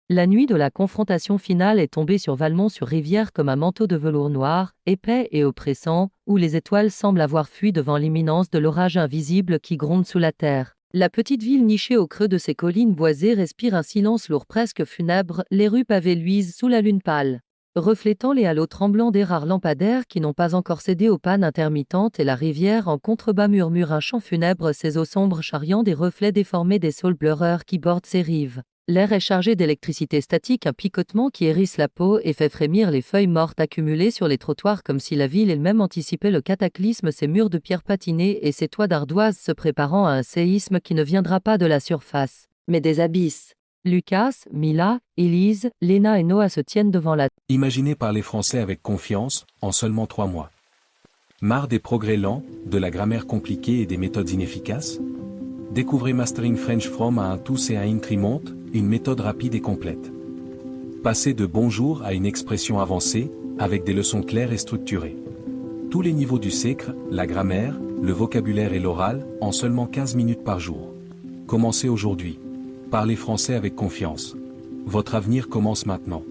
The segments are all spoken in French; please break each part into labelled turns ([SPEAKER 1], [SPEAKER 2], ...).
[SPEAKER 1] La nuit de la confrontation finale est tombée sur Valmont-sur-Rivière comme un manteau de velours noir, épais et oppressant, où les étoiles semblent avoir fui devant l'imminence de l'orage invisible qui gronde sous la terre. La petite ville nichée au creux de ses collines boisées respire un silence lourd presque funèbre, les rues pavées luisent sous la lune pâle, reflétant les halos tremblants des rares lampadaires qui n'ont pas encore cédé aux pannes intermittentes, et la rivière en contrebas murmure un chant funèbre, ses eaux sombres charriant des reflets déformés des saules pleureurs qui bordent ses rives. L'air est chargé d'électricité statique, un picotement qui hérisse la peau et fait frémir les feuilles mortes accumulées sur les trottoirs, comme si la ville elle-même anticipait le cataclysme, ses murs de pierre patinée et ses toits d'ardoise se préparant à un séisme qui ne viendra pas de la surface, mais des abysses. Lucas, Mila, Élise, Léna et Noah se tiennent devant la...
[SPEAKER 2] Imaginé par les Français avec confiance, en seulement 3 mois. Marre des progrès lents, de la grammaire compliquée et des méthodes inefficaces? Découvrez Mastering French From à un tous et à Increment, une méthode rapide et complète. Passez de bonjour à une expression avancée, avec des leçons claires et structurées. Tous les niveaux du SECRE, la grammaire, le vocabulaire et l'oral, en seulement 15 minutes par jour. Commencez aujourd'hui. Parlez français avec confiance. Votre avenir commence maintenant.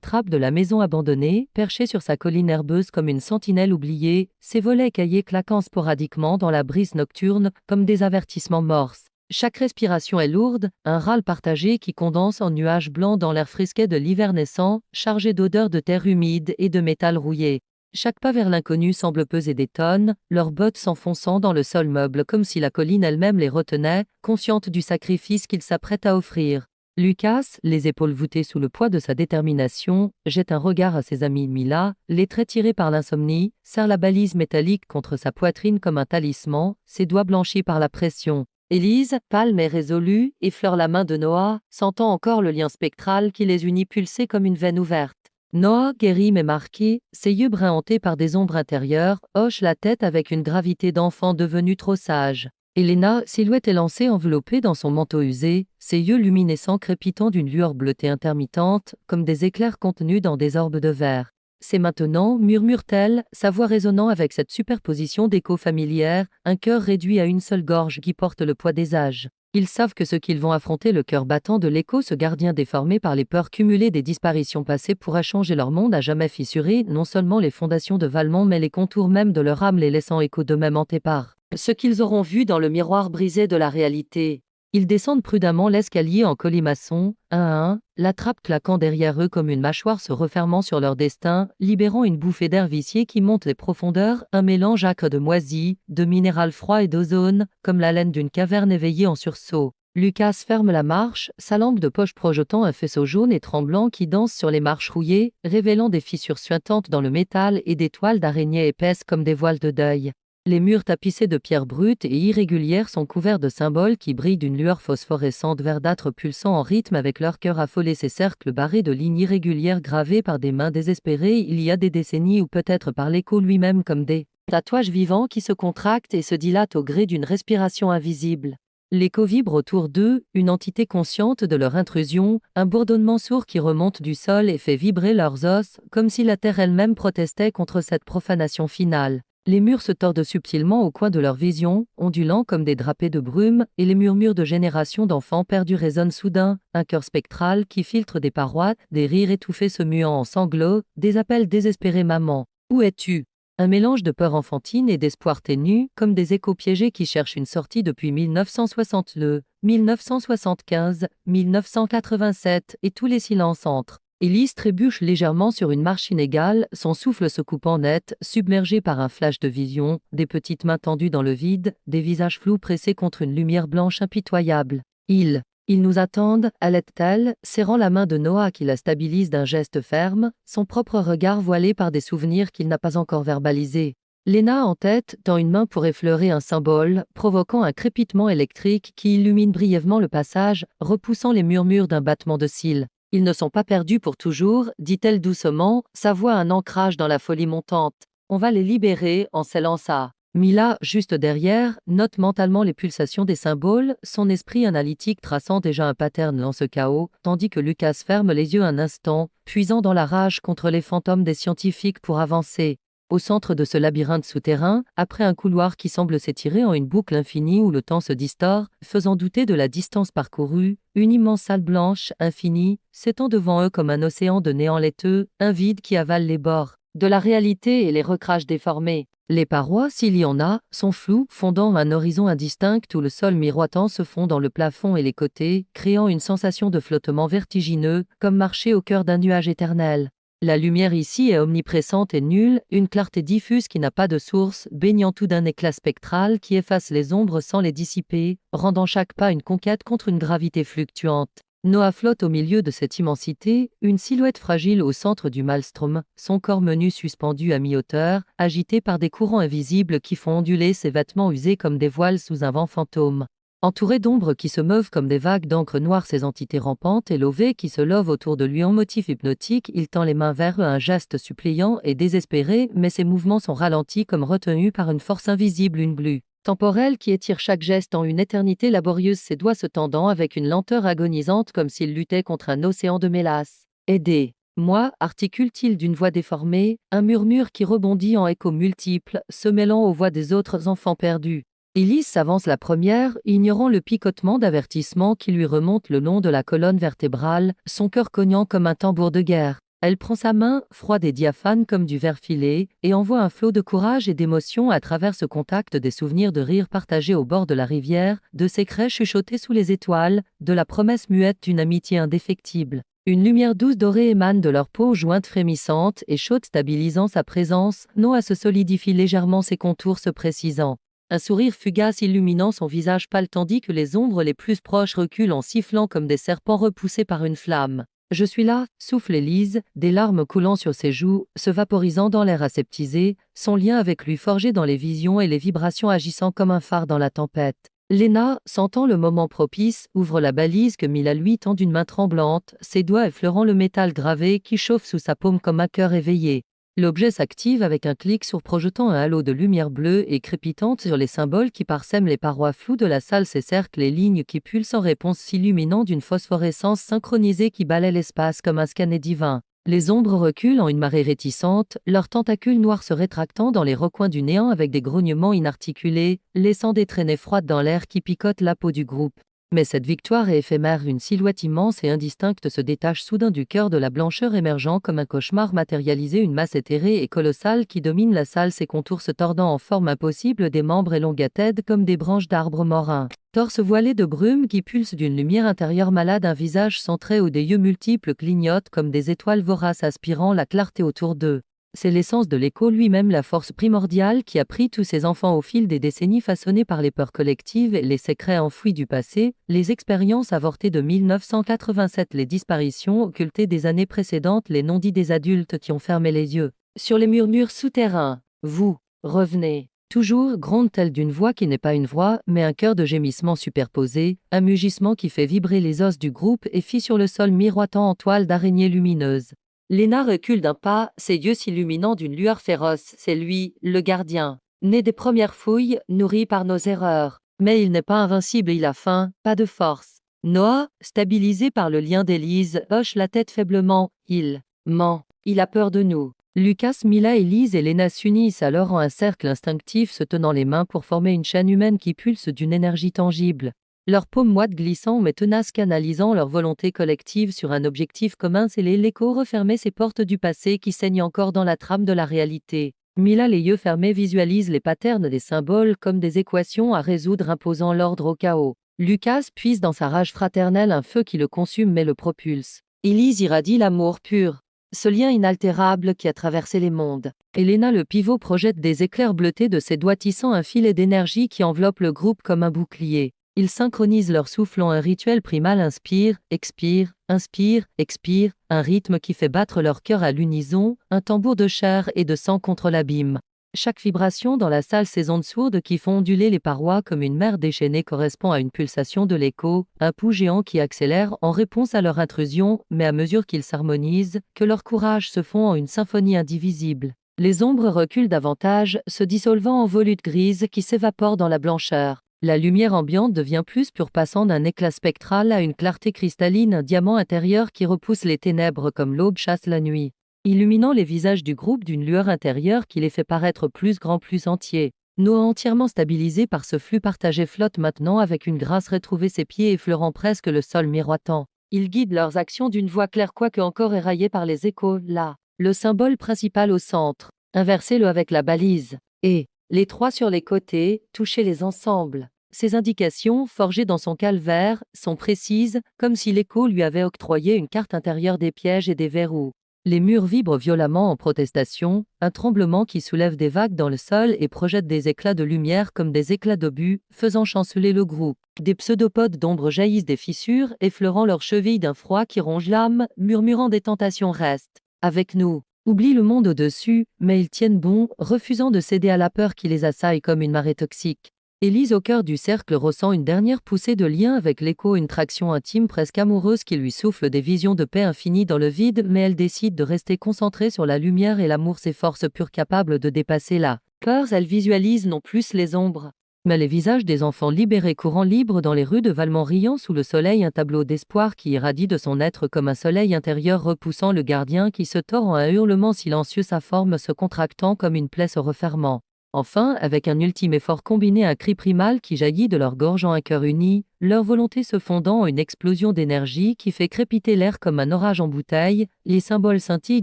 [SPEAKER 1] Trappe de la maison abandonnée, perchée sur sa colline herbeuse comme une sentinelle oubliée, ses volets écaillés claquant sporadiquement dans la brise nocturne comme des avertissements morses. Chaque respiration est lourde, un râle partagé qui condense en nuages blancs dans l'air frisquet de l'hiver naissant, chargé d'odeurs de terre humide et de métal rouillé. Chaque pas vers l'inconnu semble peser des tonnes, leurs bottes s'enfonçant dans le sol meuble comme si la colline elle-même les retenait, consciente du sacrifice qu'ils s'apprêtent à offrir. Lucas, les épaules voûtées sous le poids de sa détermination, jette un regard à ses amis. Mila, les traits tirés par l'insomnie, serre la balise métallique contre sa poitrine comme un talisman, ses doigts blanchis par la pression. Élise, pâle mais résolue, effleure la main de Noah, sentant encore le lien spectral qui les unit pulser comme une veine ouverte. Noah, guéri mais marqué, ses yeux bruns hantés par des ombres intérieures, hoche la tête avec une gravité d'enfant devenu trop sage. Elena, silhouette élancée enveloppée dans son manteau usé, ses yeux luminescents crépitant d'une lueur bleutée intermittente, comme des éclairs contenus dans des orbes de verre. C'est maintenant, murmure-t-elle, sa voix résonnant avec cette superposition d'échos familières, un cœur réduit à une seule gorge qui porte le poids des âges. Ils savent que ceux qu'ils vont affronter, le cœur battant de l'écho, ce gardien déformé par les peurs cumulées des disparitions passées, pourra changer leur monde à jamais, fissurer non seulement les fondations de Valmont mais les contours même de leur âme, les laissant écho d'eux-mêmes hantés par ce qu'ils auront vu dans le miroir brisé de la réalité. Ils descendent prudemment l'escalier en colimaçon, un à un, la trappe claquant derrière eux comme une mâchoire se refermant sur leur destin, libérant une bouffée d'air vicié qui monte les profondeurs, un mélange acre de moisie, de minéral froid et d'ozone, comme la laine d'une caverne éveillée en sursaut. Lucas ferme la marche, sa lampe de poche projetant un faisceau jaune et tremblant qui danse sur les marches rouillées, révélant des fissures suintantes dans le métal et des toiles d'araignées épaisses comme des voiles de deuil. Les murs tapissés de pierres brutes et irrégulières sont couverts de symboles qui brillent d'une lueur phosphorescente verdâtre pulsant en rythme avec leur cœur affolé. Ces cercles barrés de lignes irrégulières gravés par des mains désespérées il y a des décennies, ou peut-être par l'écho lui-même, comme des tatouages vivants qui se contractent et se dilatent au gré d'une respiration invisible. L'écho vibre autour d'eux, une entité consciente de leur intrusion, un bourdonnement sourd qui remonte du sol et fait vibrer leurs os, comme si la terre elle-même protestait contre cette profanation finale. Les murs se tordent subtilement au coin de leur vision, ondulant comme des drapés de brume, et les murmures de générations d'enfants perdus résonnent soudain, un chœur spectral qui filtre des parois, des rires étouffés se muant en sanglots, des appels désespérés: maman, où es-tu? Un mélange de peur enfantine et d'espoir ténu, comme des échos piégés qui cherchent une sortie depuis 1960, 1975, 1987, et tous les silences entrent. Élise trébuche légèrement sur une marche inégale, son souffle se coupant net, submergé par un flash de vision, des petites mains tendues dans le vide, des visages flous pressés contre une lumière blanche impitoyable. Ils nous attendent, halète-t-elle, serrant la main de Noah qui la stabilise d'un geste ferme, son propre regard voilé par des souvenirs qu'il n'a pas encore verbalisés. Léna, en tête, tend une main pour effleurer un symbole, provoquant un crépitement électrique qui illumine brièvement le passage, repoussant les murmures d'un battement de cils. Ils ne sont pas perdus pour toujours, dit-elle doucement, sa voix un ancrage dans la folie montante. On va les libérer en scellant ça. Mila, juste derrière, note mentalement les pulsations des symboles, son esprit analytique traçant déjà un pattern dans ce chaos, tandis que Lucas ferme les yeux un instant, puisant dans la rage contre les fantômes des scientifiques pour avancer. Au centre de ce labyrinthe souterrain, après un couloir qui semble s'étirer en une boucle infinie où le temps se distord, faisant douter de la distance parcourue, une immense salle blanche, infinie, s'étend devant eux comme un océan de néant laiteux, un vide qui avale les bords de la réalité et les recrache déformés. Les parois, s'il y en a, sont floues, fondant un horizon indistinct où le sol miroitant se fond dans le plafond et les côtés, créant une sensation de flottement vertigineux, comme marcher au cœur d'un nuage éternel. La lumière ici est omniprésente et nulle, une clarté diffuse qui n'a pas de source, baignant tout d'un éclat spectral qui efface les ombres sans les dissiper, rendant chaque pas une conquête contre une gravité fluctuante. Noah flotte au milieu de cette immensité, une silhouette fragile au centre du maelstrom, son corps menu suspendu à mi-hauteur, agité par des courants invisibles qui font onduler ses vêtements usés comme des voiles sous un vent fantôme. Entouré d'ombres qui se meuvent comme des vagues d'encre noire, ces entités rampantes et lovées qui se lovent autour de lui en motif hypnotique, il tend les mains vers eux, un geste suppliant et désespéré, mais ses mouvements sont ralentis comme retenus par une force invisible, une glu temporelle qui étire chaque geste en une éternité laborieuse, ses doigts se tendant avec une lenteur agonisante comme s'il luttait contre un océan de mélasse. « Aidez moi, articule-t-il d'une voix déformée, un murmure qui rebondit en échos multiples, se mêlant aux voix des autres enfants perdus. Elise s'avance la première, ignorant le picotement d'avertissement qui lui remonte le long de la colonne vertébrale, son cœur cognant comme un tambour de guerre. Elle prend sa main, froide et diaphane comme du verre filé, et envoie un flot de courage et d'émotion à travers ce contact des souvenirs de rire partagés au bord de la rivière, de secrets chuchotés sous les étoiles, de la promesse muette d'une amitié indéfectible. Une lumière douce dorée émane de leur peau jointe frémissante et chaude stabilisant sa présence, Noah se solidifie légèrement, ses contours se précisant. Un sourire fugace illuminant son visage pâle tandis que les ombres les plus proches reculent en sifflant comme des serpents repoussés par une flamme. « Je suis là », souffle Élise, des larmes coulant sur ses joues, se vaporisant dans l'air aseptisé, son lien avec lui forgé dans les visions et les vibrations agissant comme un phare dans la tempête. Léna, sentant le moment propice, ouvre la balise que Mila lui tend d'une main tremblante, ses doigts effleurant le métal gravé qui chauffe sous sa paume comme un cœur éveillé. L'objet s'active avec un clic surprojetant un halo de lumière bleue et crépitante sur les symboles qui parsèment les parois floues de la salle, ses cercles et lignes qui pulsent en réponse s'illuminant d'une phosphorescence synchronisée qui balaie l'espace comme un scanner divin. Les ombres reculent en une marée réticente, leurs tentacules noirs se rétractant dans les recoins du néant avec des grognements inarticulés, laissant des traînées froides dans l'air qui picotent la peau du groupe. Mais cette victoire est éphémère, une silhouette immense et indistincte se détache soudain du cœur de la blancheur émergeant comme un cauchemar matérialisé, une masse éthérée et colossale qui domine la salle, ses contours se tordant en forme impossible, des membres élongatèdes comme des branches d'arbres morins. Torse voilé de brume qui pulse d'une lumière intérieure malade, un visage centré où des yeux multiples clignotent comme des étoiles voraces aspirant la clarté autour d'eux. C'est l'essence de l'écho lui-même, la force primordiale qui a pris tous ces enfants au fil des décennies, façonnés par les peurs collectives, les secrets enfouis du passé, les expériences avortées de 1987, les disparitions occultées des années précédentes, les non-dits des adultes qui ont fermé les yeux sur les murmures souterrains. Vous, revenez. Toujours, gronde-t-elle d'une voix qui n'est pas une voix, mais un chœur de gémissements superposés, un mugissement qui fait vibrer les os du groupe et fit sur le sol miroitant en toile d'araignée lumineuse. Léna recule d'un pas, ses yeux s'illuminant d'une lueur féroce. C'est lui, le gardien, né des premières fouilles, nourri par nos erreurs. Mais il n'est pas invincible, il a faim, pas de force. Noah, stabilisé par le lien d'Élise, hoche la tête faiblement. Il ment, il a peur de nous. Lucas, Mila, Élise et Léna s'unissent alors en un cercle instinctif, se tenant les mains pour former une chaîne humaine qui pulse d'une énergie tangible. Leurs paumes moites glissant mais tenaces, canalisant leur volonté collective sur un objectif commun, scellé, l'écho refermait ces portes du passé qui saignent encore dans la trame de la réalité. Mila, les yeux fermés, visualise les patterns des symboles comme des équations à résoudre imposant l'ordre au chaos. Lucas puise dans sa rage fraternelle un feu qui le consume mais le propulse. Élise irradie l'amour pur, ce lien inaltérable qui a traversé les mondes. Elena, le pivot, projette des éclairs bleutés de ses doigts, tissant un filet d'énergie qui enveloppe le groupe comme un bouclier. Ils synchronisent leur souffle en un rituel primal, inspire, expire, un rythme qui fait battre leur cœur à l'unisson, un tambour de chair et de sang contre l'abîme. Chaque vibration dans la salle, ces ondes sourdes qui font onduler les parois comme une mer déchaînée, correspond à une pulsation de l'écho, un pouls géant qui accélère en réponse à leur intrusion, mais à mesure qu'ils s'harmonisent, que leur courage se fond en une symphonie indivisible. Les ombres reculent davantage, se dissolvant en volutes grises qui s'évaporent dans la blancheur. La lumière ambiante devient plus pure, passant d'un éclat spectral à une clarté cristalline, un diamant intérieur qui repousse les ténèbres comme l'aube chasse la nuit. illuminant les visages du groupe d'une lueur intérieure qui les fait paraître plus grands, plus entiers. Noah, entièrement stabilisé par ce flux partagé, flotte maintenant avec une grâce retrouvée, ses pieds effleurant presque le sol miroitant. Il guide leurs actions d'une voix claire, quoique encore éraillée par les échos. Là, le symbole principal au centre. Inversez-le avec la balise. Et les trois sur les côtés, touchez-les ensemble. Ces indications, forgées dans son calvaire, sont précises, comme si l'écho lui avait octroyé une carte intérieure des pièges et des verrous. Les murs vibrent violemment en protestation, un tremblement qui soulève des vagues dans le sol et projette des éclats de lumière comme des éclats d'obus, faisant chanceler le groupe. Des pseudopodes d'ombre jaillissent des fissures, effleurant leurs chevilles d'un froid qui ronge l'âme, murmurant des tentations. Reste avec nous. Oublie le monde au-dessus, mais ils tiennent bon, refusant de céder à la peur qui les assaille comme une marée toxique. Élise, au cœur du cercle, ressent une dernière poussée de lien avec l'écho, une traction intime presque amoureuse qui lui souffle des visions de paix infinie dans le vide, mais elle décide de rester concentrée sur la lumière et l'amour, ses forces pures capables de dépasser la peur. Elle visualise non plus les ombres, mais les visages des enfants libérés courant libres dans les rues de Valmont, riant sous le soleil, un tableau d'espoir qui irradie de son être comme un soleil intérieur repoussant le gardien qui se tord en un hurlement silencieux, sa forme se contractant comme une plaie se refermant. Enfin, avec un ultime effort combiné, un cri primal qui jaillit de leur gorge en un cœur uni, leur volonté se fondant en une explosion d'énergie qui fait crépiter l'air comme un orage en bouteille, les symboles scintillent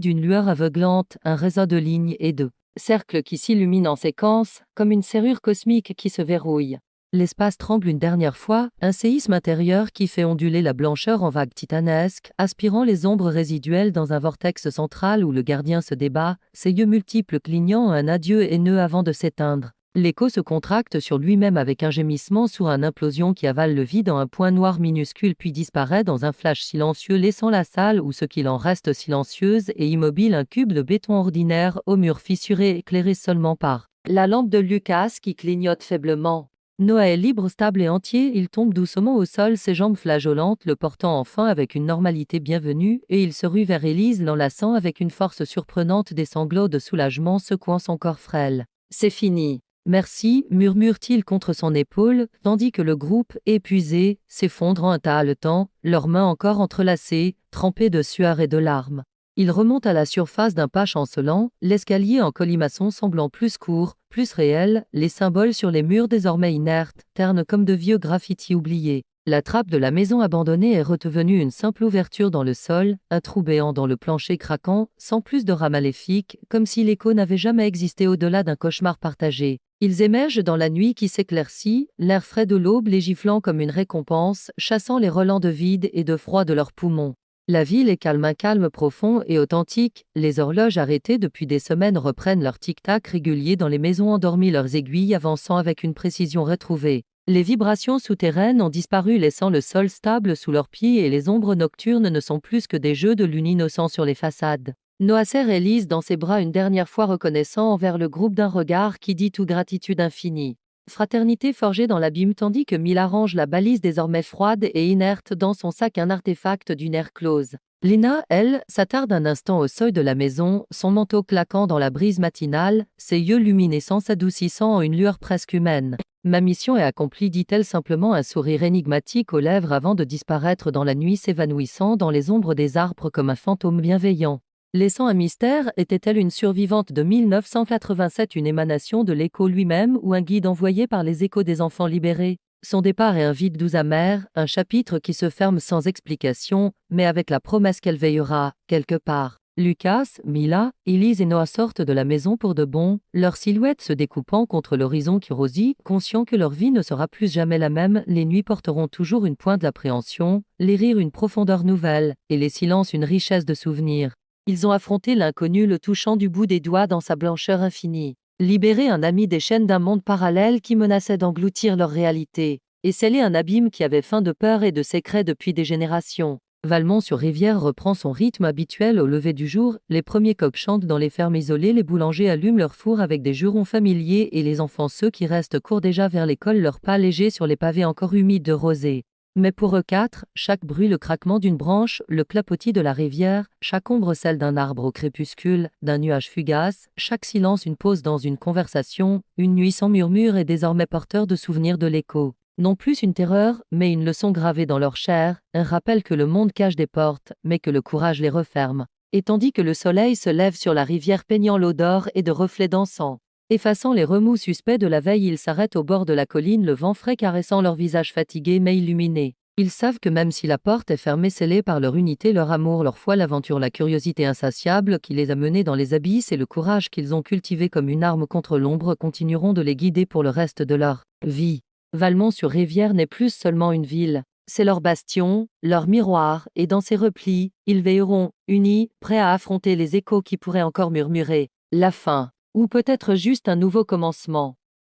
[SPEAKER 1] d'une lueur aveuglante, un réseau de lignes et de cercles qui s'illuminent en séquence, comme une serrure cosmique qui se verrouille. L'espace tremble une dernière fois, un séisme intérieur qui fait onduler la blancheur en vagues titanesques, aspirant les ombres résiduelles dans un vortex central où le gardien se débat, ses yeux multiples clignant un adieu haineux avant de s'éteindre. L'écho se contracte sur lui-même avec un gémissement sourd, une implosion qui avale le vide en un point noir minuscule puis disparaît dans un flash silencieux, laissant la salle ou ce qu'il en reste silencieuse et immobile, un cube de béton ordinaire aux murs fissurés éclairé seulement par la lampe de Lucas qui clignote faiblement. Noah est libre, stable et entier, il tombe doucement au sol, ses jambes flageolantes le portant enfin avec une normalité bienvenue, et il se rue vers Élise, l'enlaçant avec une force surprenante, des sanglots de soulagement secouant son corps frêle. « C'est fini. Merci, murmure-t-il contre son épaule, tandis que le groupe, épuisé, s'effondre en un tas haletant, leurs mains encore entrelacées, trempées de sueur et de larmes. Il remonte à la surface d'un pas chancelant, l'escalier en colimaçon semblant plus court, plus réel, les symboles sur les murs désormais inertes, ternes comme de vieux graffitis oubliés. La trappe de la maison abandonnée est redevenue une simple ouverture dans le sol, un trou béant dans le plancher craquant, sans plus de rat maléfique, comme si l'écho n'avait jamais existé au-delà d'un cauchemar partagé. Ils émergent dans la nuit qui s'éclaircit, l'air frais de l'aube les giflant comme une récompense, chassant les relents de vide et de froid de leurs poumons. La ville est calme, un calme profond et authentique, les horloges arrêtées depuis des semaines reprennent leur tic-tac régulier dans les maisons endormies, leurs aiguilles avançant avec une précision retrouvée. Les vibrations souterraines ont disparu, laissant le sol stable sous leurs pieds, et les ombres nocturnes ne sont plus que des jeux de lune innocents sur les façades. Noah serre Élise dans ses bras une dernière fois, reconnaissant envers le groupe d'un regard qui dit tout gratitude infinie. Fraternité forgée dans l'abîme, tandis que Mila range la balise désormais froide et inerte dans son sac, un artefact d'une ère close. Lena, elle, s'attarde un instant au seuil de la maison, son manteau claquant dans la brise matinale, ses yeux luminescents s'adoucissant en une lueur presque humaine. « Ma mission est accomplie », dit-elle simplement, un sourire énigmatique aux lèvres avant de disparaître dans la nuit, s'évanouissant dans les ombres des arbres comme un fantôme bienveillant. Laissant un mystère, était-elle une survivante de 1987, une émanation de l'écho lui-même ou un guide envoyé par les échos des enfants libérés? Son départ est un vide doux amer, un chapitre qui se ferme sans explication, mais avec la promesse qu'elle veillera, quelque part. Lucas, Mila, Élise et Noah sortent de la maison pour de bon, leurs silhouettes se découpant contre l'horizon qui rosit, conscients que leur vie ne sera plus jamais la même, les nuits porteront toujours une pointe d'appréhension, les rires une profondeur nouvelle, et les silences une richesse de souvenirs. Ils ont affronté l'inconnu, le touchant du bout des doigts dans sa blancheur infinie. Libéré un ami des chaînes d'un monde parallèle qui menaçait d'engloutir leur réalité. Et scellé un abîme qui avait faim de peur et de secrets depuis des générations. Valmont-sur-Rivière reprend son rythme habituel au lever du jour, les premiers coqs chantent dans les fermes isolées, les boulangers allument leurs fours avec des jurons familiers et les enfants, ceux qui restent, courent déjà vers l'école, leurs pas légers sur les pavés encore humides de rosée. Mais pour eux quatre, chaque bruit, le craquement d'une branche, le clapotis de la rivière, chaque ombre celle d'un arbre au crépuscule, d'un nuage fugace, chaque silence une pause dans une conversation, une nuit sans murmure est désormais porteur de souvenirs de l'écho. Non plus une terreur, mais une leçon gravée dans leur chair, un rappel que le monde cache des portes, mais que le courage les referme. Et tandis que le soleil se lève sur la rivière peignant l'eau d'or et de reflets dansants. Effaçant les remous suspects de la veille, ils s'arrêtent au bord de la colline, le vent frais caressant leurs visages fatigués mais illuminés. Ils savent que même si la porte est fermée, scellée par leur unité, leur amour, leur foi, l'aventure, la curiosité insatiable qui les a menés dans les abysses et le courage qu'ils ont cultivé comme une arme contre l'ombre continueront de les guider pour le reste de leur vie. Valmont-sur-Rivière n'est plus seulement une ville. C'est leur bastion, leur miroir, et dans ces replis, ils veilleront, unis, prêts à affronter les échos qui pourraient encore murmurer « la fin » ou peut-être juste un nouveau commencement.